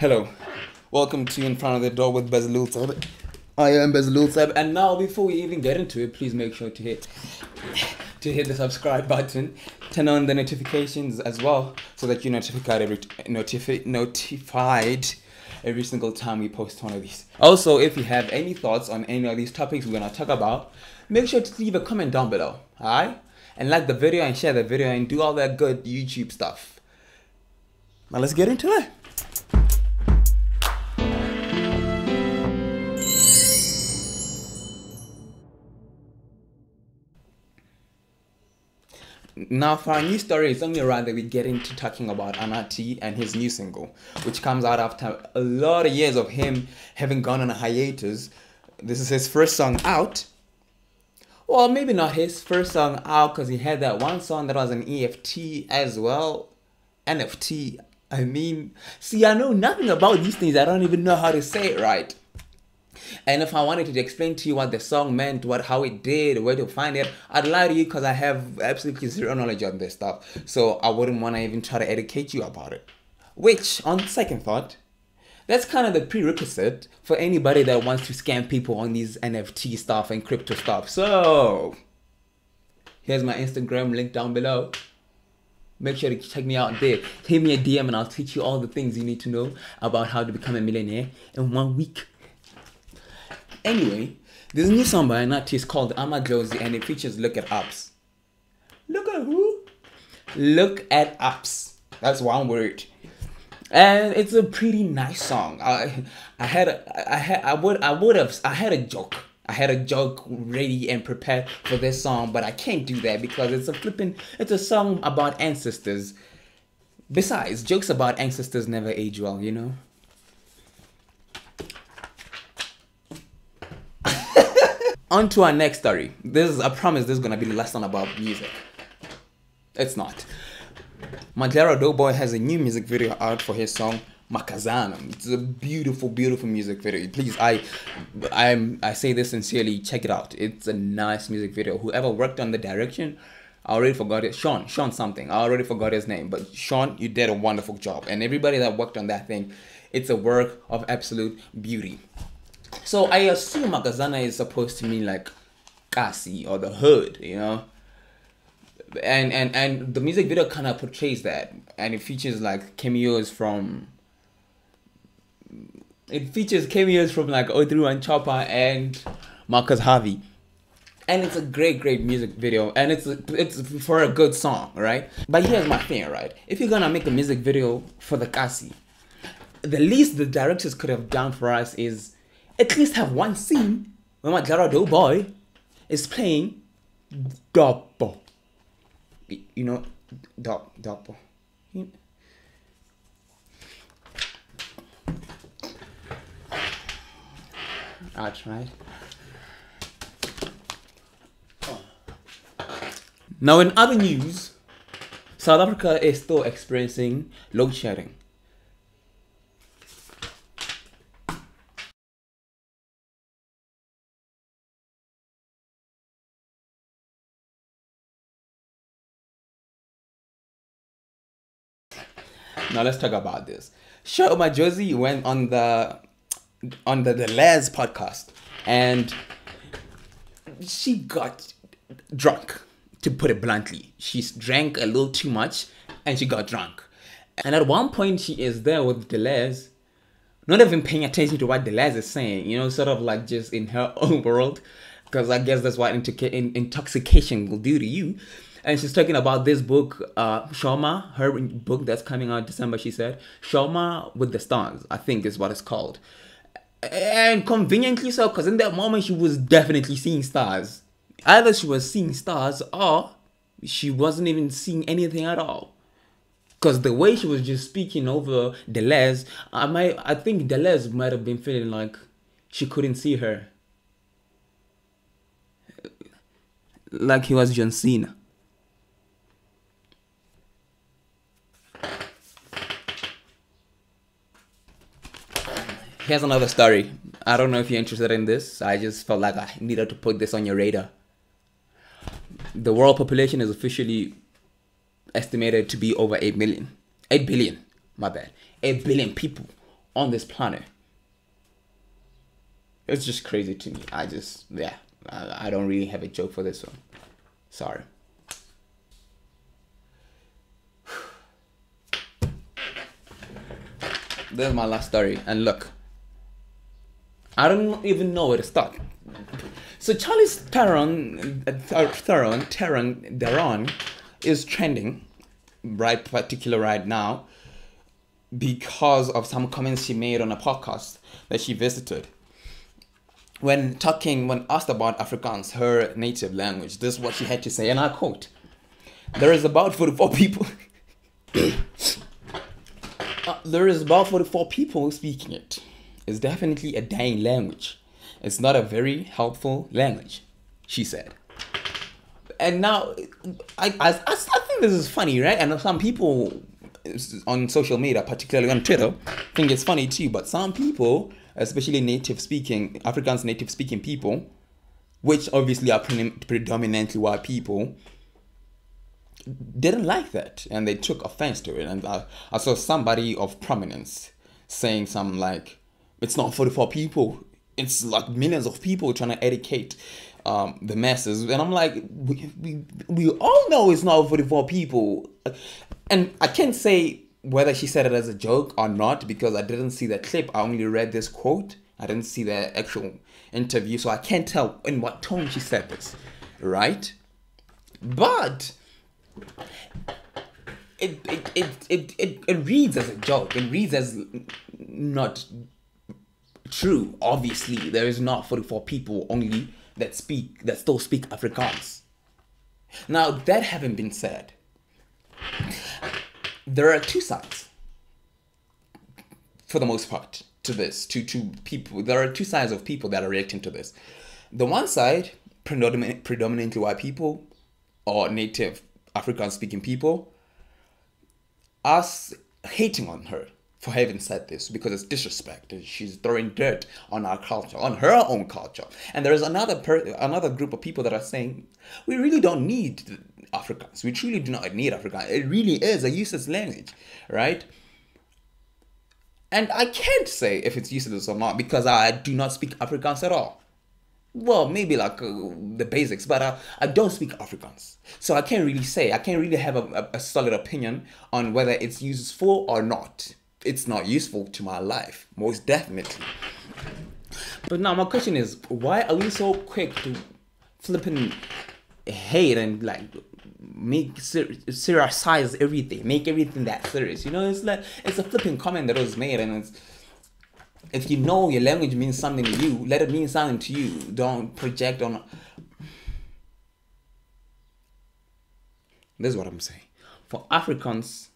Hello, welcome to In Front of the Door with Bezaleel.Tsebe. I am Bezaleel.Tsebe, and now before we even get into it, please make sure to hit the subscribe button, turn on the notifications as well, so that you're notified every single time we post one of these. Also, if you have any thoughts on any of these topics we're gonna talk about, make sure to leave a comment down below, alright? And like the video and share the video and do all that good YouTube stuff. Now let's get into it. Now for our new story, it's only right that we get into talking about Anati and his new single, which comes out after a lot of years of him having gone on a hiatus. This is his first song out. Well, maybe not his first song out, because he had that one song that was an EFT as well. NFT, I mean. See, I know nothing about these things. I don't even know how to say it right. And if I wanted to explain to you what the song meant, how it did, where to find it, I'd lie to you, because I have absolutely zero knowledge on this stuff. So I wouldn't want to even try to educate you about it. Which, on second thought, that's kind of the prerequisite for anybody that wants to scam people on these NFT stuff and crypto stuff. So here's my Instagram link down below. Make sure to check me out there. Hit me a DM and I'll teach you all the things you need to know about how to become a millionaire in 1 week. Anyway, this new song by an artist called Josie, and it features Look at Apps. Look at who? Look at Apps. That's one word. And it's a pretty nice song. I had a joke. I had a joke ready and prepared for this song, but I can't do that because it's a song about ancestors. Besides, jokes about ancestors never age well, you know? On to our next story. I promise this is gonna be the last one about music. It's not. Majaro Doughboy has a new music video out for his song Makazana. It's a beautiful, beautiful music video. Please, I say this sincerely, check it out. It's a nice music video. Whoever worked on the direction, I already forgot it. Sean something. I already forgot his name. But Sean, you did a wonderful job. And everybody that worked on that thing, it's a work of absolute beauty. So I assume Makazana is supposed to mean like Kasi or the hood, you know? And the music video kind of portrays that, and it features like cameos from like O31 Chopper and Marcus Harvey. And it's a great music video, and it's for a good song, right? But here's my thing, right? If you're gonna make a music video for the Kasi, the least the directors could have done for us is at least have one scene where my Jarado boy is playing Dopo. You know, Dopo. I tried. Now, in other news, South Africa is still experiencing load shedding. Now let's talk about this. Josie went on the L.E.S podcast, and she got drunk, to put it bluntly. She drank a little too much and she got drunk. And at one point she is there with the L.E.S, not even paying attention to what the L.E.S is saying, you know, sort of like just in her own world, because I guess that's what intoxication will do to you. And she's talking about this book, Shoma, her book that's coming out December, she said. Shoma with the Stars, I think is what it's called. And conveniently so, because in that moment she was definitely seeing stars. Either she was seeing stars or she wasn't even seeing anything at all. Because the way she was just speaking over the L.E.S, I think the L.E.S might have been feeling like she couldn't see her. Like he was John Cena. Here's another story. I don't know if you're interested in this. I just felt like I needed to put this on your radar. The world population is officially estimated to be over 8 million. 8 billion, my bad. 8 billion people on this planet. It's just crazy to me. I don't really have a joke for this one. Sorry. This is my last story, and look, I don't even know where to start. So Charlize Theron is trending right now because of some comments she made on a podcast that she visited. When asked about Afrikaans, her native language, this is what she had to say, and I quote: "There is about 44 people. There is about 44 people speaking it. It's definitely a dying language. It's not a very helpful language," she said. And now, I think this is funny, right? And some people on social media, particularly on Twitter, think it's funny too. But some people, especially Afrikaans native speaking people, which obviously are predominantly white people, didn't like that, and they took offense to it. And I saw somebody of prominence saying something like, "It's not 44 people, it's like millions of people trying to educate the masses." And I'm like, we all know it's not 44 people. And I can't say whether she said it as a joke or not, because I didn't see that clip. I only read this quote. I didn't see the actual interview, so I can't tell in what tone she said this, right? But it reads as a joke. It reads as not true. Obviously, there is not 44 people only that still speak Afrikaans. Now, that having been said, there are two sides, for the most part, to this. To people, there are two sides of people that are reacting to this. The one side, predominantly white people or native Afrikaans speaking people, are hating on her for having said this because it's disrespect. She's throwing dirt on our culture, on her own culture. And there is another group of people that are saying, we really don't need Afrikaans. We truly do not need Afrikaans. It really is a useless language, right? And I can't say if it's useless or not because I do not speak Afrikaans at all. Well, maybe like the basics, but I don't speak Afrikaans. So I can't really have a solid opinion on whether it's useful or not. It's not useful to my life, most definitely. But now my question is, why are we so quick to flipping hate and like make seriousize everything, make everything that serious? You know, it's like, it's a flipping comment that was made, and it's, if you know your language means something to you, let it mean something to you. Don't project on. This is what I'm saying. For Afrikaans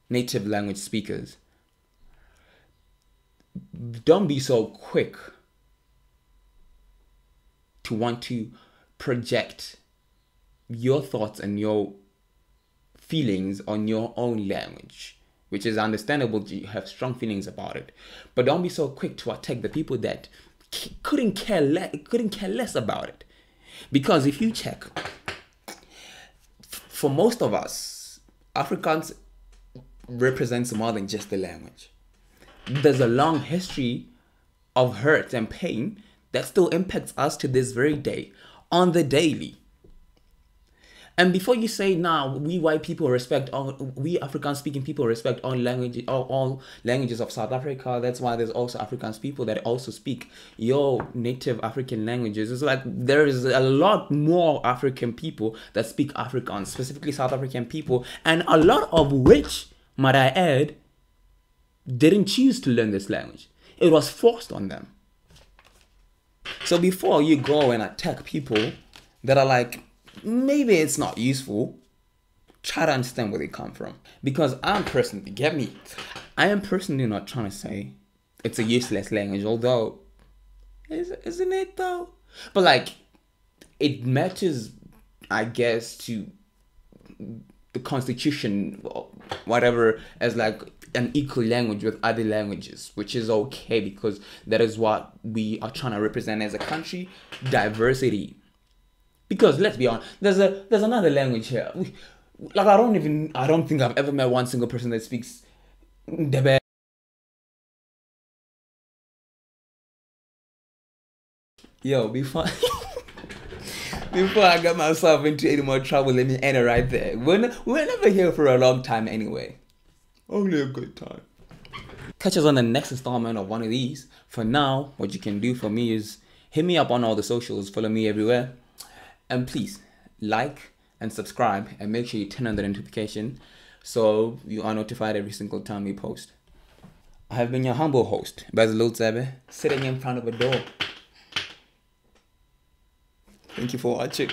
native language speakers, don't be so quick to want to project your thoughts and your feelings on your own language, which is understandable. You have strong feelings about it, but don't be so quick to attack the people that couldn't care less about it. Because if you check, for most of us, Afrikaans represents more than just the language. There's a long history of hurt and pain that still impacts us to this very day, on the daily. And before you say, nah, we white people we Afrikaans speaking people respect all languages of South Africa. That's why there's also Afrikaans people that also speak your native African languages. It's like there is a lot more African people that speak Afrikaans, specifically South African people, and a lot of which, might I add, didn't choose to learn this language. It was forced on them. So before you go and attack people that are like, maybe it's not useful, try to understand where they come from. Because I am personally not trying to say it's a useless language, although, isn't it though? But like, it matches, I guess, to the constitution, or whatever, as like an equal language with other languages, which is okay, because that is what we are trying to represent as a country, diversity. Because let's be honest, there's another language here. Like I don't think I've ever met one single person that speaks Debe Yo, before before I get myself into any more trouble, let me end it right there. We're never here for a long time anyway. Only a good time. Catch us on the next installment of one of these. For now, what you can do for me is hit me up on all the socials, follow me everywhere, and please like and subscribe, and make sure you turn on the notification so you are notified every single time we post. I have been your humble host, Bezaleel.Tsebe, sitting in front of a door. Thank you for watching.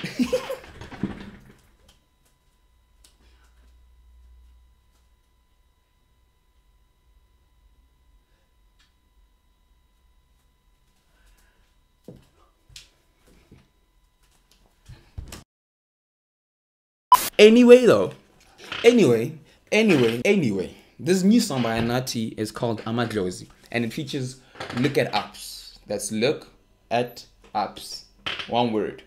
Anyway, this new song by Anati is called Amadlozi, and it features Look at Ups. That's Look at Ups. One word.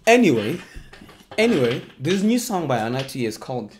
Anyway, this new song by Anati is called